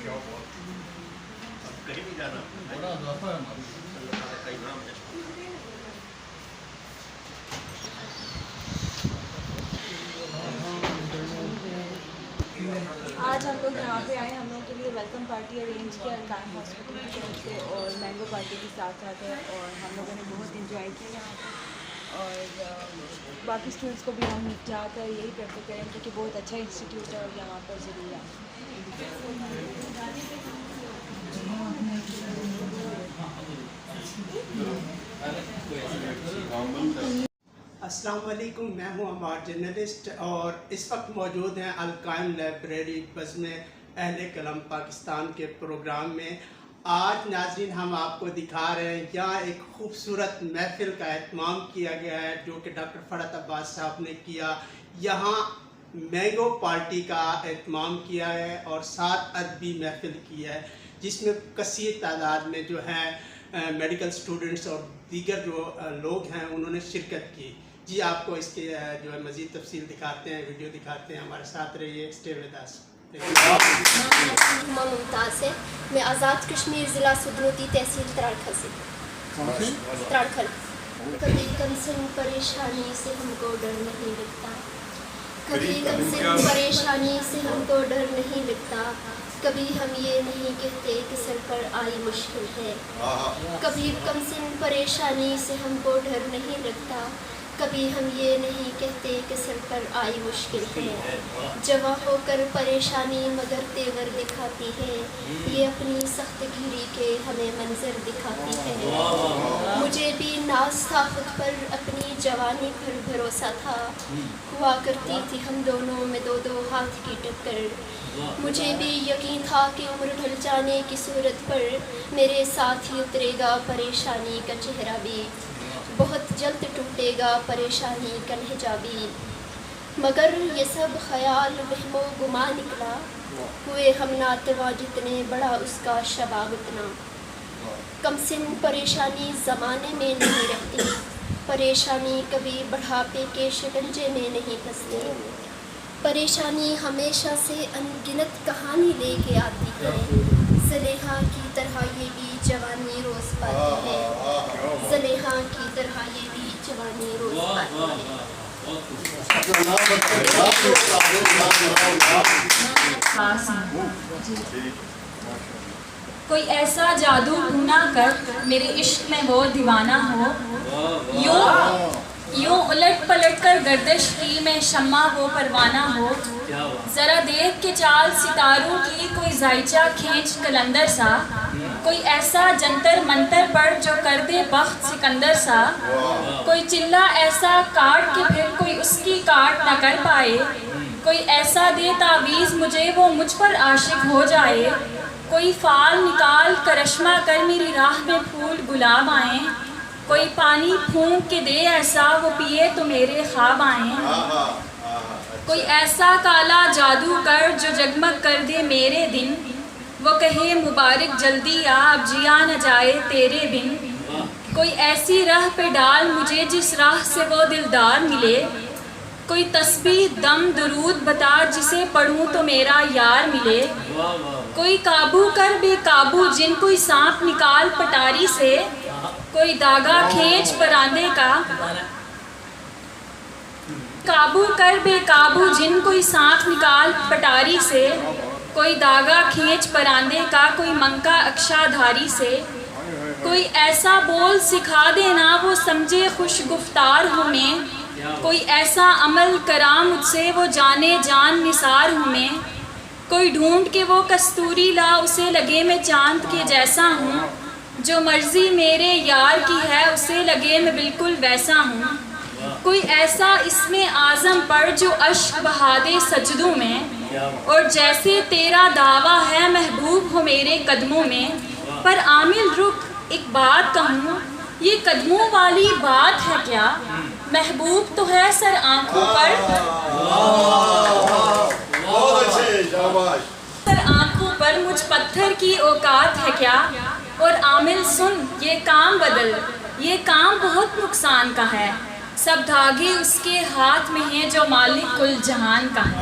کہیں نہیں جانا، بڑا اضافہ ہے ہماری اللہ تعالیٰ کا انعام ہے۔ آج ہم لوگ یہاں پہ آئے، ہم لوگوں کے لیے ویلکم پارٹی ارینج کیا القائم ہاسپٹل کی طرف سے، اور مینگو پارٹی بھی ساتھ ساتھ ہے، اور ہم لوگوں نے بہت انجوائے کیا یہاں پہ، اور باقی اسٹوڈنٹس کو بھی ہم جا کر یہی پریفر کریں کیونکہ بہت اچھا انسٹیٹیوٹ ہے اور یہاں پر ضرور ہے۔ السلام علیکم، میں ہوں عمار جرنلسٹ، اور اس وقت موجود ہیں القائم لائبریری بزم اہل قلم پاکستان کے پروگرام میں۔ آج ناظرین ہم آپ کو دکھا رہے ہیں یہاں ایک خوبصورت محفل کا اہتمام کیا گیا ہے جو کہ ڈاکٹر فرحت عباس صاحب نے کیا۔ یہاں مینگو پارٹی کا اہتمام کیا ہے اور 7 ادبی محفل کی ہے جس میں کثیر تعداد میں جو ہیں میڈیکل اسٹوڈنٹس اور دیگر جو لوگ ہیں انہوں نے شرکت کی۔ جی آپ کو اس کے جو ہے مزید تفصیل دکھاتے ہیں، ویڈیو دکھاتے ہیں، ہمارے ساتھ رہیے، اسٹے ود اس۔ ممتاز ہے، میں آزاد کشمیر ضلع سدروتی تحصیل تراڑکھل سے۔ تراڑکھل کبھی کمسن پریشانی سے ہم کو ڈر نہیں لگتا، کبھی کمسن پریشانی سے ہم کو ڈر نہیں لگتا، کبھی ہم یہ نہیں کہتے کہ سر پر آئی مشکل ہے، کبھی کمسن پریشانی سے ہم کو ڈر نہیں لگتا، کبھی ہم یہ نہیں کہتے کہ سر پر آئی مشکل ہے، جواں ہو کر پریشانی مگر تیور دکھاتی ہے، یہ اپنی سخت گیری کے ہمیں منظر دکھاتی ہے، مجھے بھی ناز تھا خود پر، اپنی جوانی پر بھروسہ تھا، ہوا کرتی تھی ہم دونوں میں 2 ہاتھ کی ٹکر، مجھے بھی یقین تھا کہ عمر ڈھل جانے کی صورت پر میرے ساتھ ہی اترے گا پریشانی کا چہرہ بھی، بہت جلد ٹوٹے گا پریشانی کا لہجہ بھی، مگر یہ سب خیال وہم و گما نکلا، ہوئے ہم ناتوا جتنے بڑا اس کا شباب اتنا، کم سن پریشانی زمانے میں نہیں رہتی، پریشانی کبھی بڑھاپے کے شکنجے میں نہیں پھنستی، پریشانی ہمیشہ سے انگنت کہانی لے کے آتی ہے، زلیخا کی طرح یہ بھی جوانی روز پاتی ہے، زلیخا کی طرح یہ بھی جوانی روز پاتی ہے۔ کوئی ایسا جادو نہ کر میرے عشق میں وہ دیوانہ ہو، یوں الٹ پلٹ کر گردش کی میں شمع وہ پروانہ ہو، ذرا دیکھ کے چال ستاروں کی کوئی زائچہ کھینچ کلندر سا، کوئی ایسا جنتر منتر پر جو کر دے بخت سکندر سا، کوئی چلہ ایسا کاٹ کے پھر کوئی اس کی کاٹ نہ کر پائے، کوئی ایسا دے تعویذ مجھے وہ مجھ پر عاشق ہو جائے، کوئی فال نکال کرشمہ کر میری راہ میں پھول گلاب آئیں، کوئی پانی پھونک کے دے ایسا وہ پیے تو میرے خواب آئیں، کوئی ایسا کالا جادو کر جو جگمگ کر دے میرے دن، وہ کہے مبارک جلدی آ اب جیا نہ جائے تیرے بن، کوئی ایسی راہ پہ ڈال مجھے جس راہ سے وہ دلدار ملے، کوئی تسبیح دم درود بتا جسے پڑھوں تو میرا یار ملے، کوئی قابو کر بے قابو جن کوئی سانپ نکال پٹاری سے، کوئی داغا کھینچ پراندے کا، قابو کر بے قابو جن کوئی سانپ نکال پٹاری سے، کوئی داغا کھینچ پراندے کا، کوئی منکا اکشا دھاری سے، کوئی ایسا بول سکھا دینا وہ سمجھے خوش گفتار ہوں میں، کوئی ایسا عمل کرا مجھ سے وہ جانے جان نثار ہوں میں، کوئی ڈھونڈ کے وہ کستوری لا اسے لگے میں چاند کے جیسا ہوں، جو مرضی میرے یار کی ہے اسے لگے میں بالکل ویسا ہوں، کوئی ایسا اسم اعظم پر جو اشک بہا دے سجدوں میں، اور جیسے تیرا دعویٰ ہے محبوب ہو میرے قدموں میں، پر عامل رک ایک بات کہوں، یہ قدموں والی بات ہے کیا، محبوب تو ہے سر آنکھوں پر، سر آنکھوں پر مجھ پتھر کی اوقات ہے کیا، اور عامل سن یہ کام بدل، یہ کام بہت نقصان کا ہے، سب دھاگے اس کے ہاتھ میں ہیں جو مالک کل جہان کا ہے۔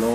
9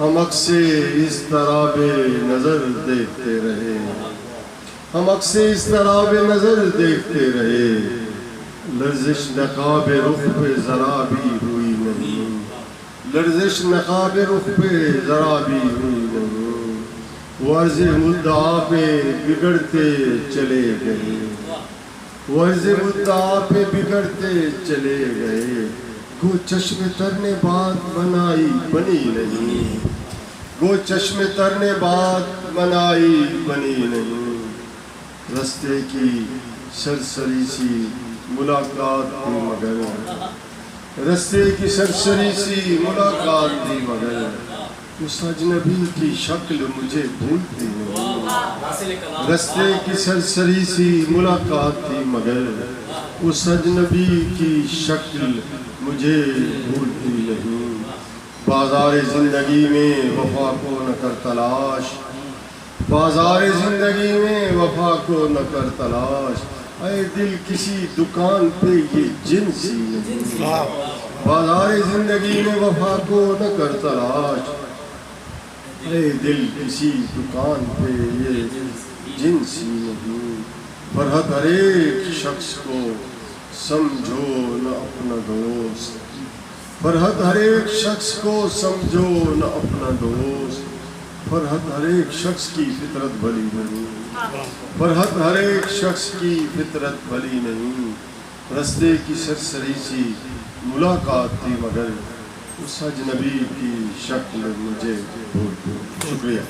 ہم اکثر اس طرح بے نظر دیکھتے رہے، ہم اکثر اس طرح بے نظر دیکھتے رہے، لرزش نقاب رخ پہ ذرا بھی ہوئی نہیں، لرزش نقاب رخ پہ ذرا بھی ہوئی نہیں، ورز مدعا پہ بگڑتے چلے گئے، ورز مدعا پہ بگڑتے چلے گئے، گو چشم تر نے بات بنائی بنی نہیں، گو چشم تر نے بات بنائی بنی نہیں، رستے کی سرسری سی ملاقات تھی مگر، رستے کی سرسری سی ملاقات تھی مگر، اس اجنبی کی شکل مجھے بھولتی نہیں، رستے کی سرسری سی ملاقات تھی مگر، اس اجنبی کی شکل مجھے بھولتی نہیں، بازار زندگی میں وفا کو نہ کر تلاش، بازار زندگی میں وفا کو نہ کر تلاش، اے دل کسی دکان پہ یہ جنسی نہیں، بازار زندگی میں وفا کو نہ کر تلاش، اے دل کسی دکان پہ یہ جنسی نہیں، فرحت ہر ایک شخص کو سمجھو نہ اپنا دوست، فرحت ہر ایک شخص کو سمجھو نہ اپنا دوست، فرحت ہر ایک شخص کی فطرت بھلی نہیں، فرحت ہر ایک شخص کی فطرت بھلی نہیں، رستے کی سرسری سی ملاقات تھی مگر، اس اجنبی کی شکل مجھے بھولتی۔ شکریہ۔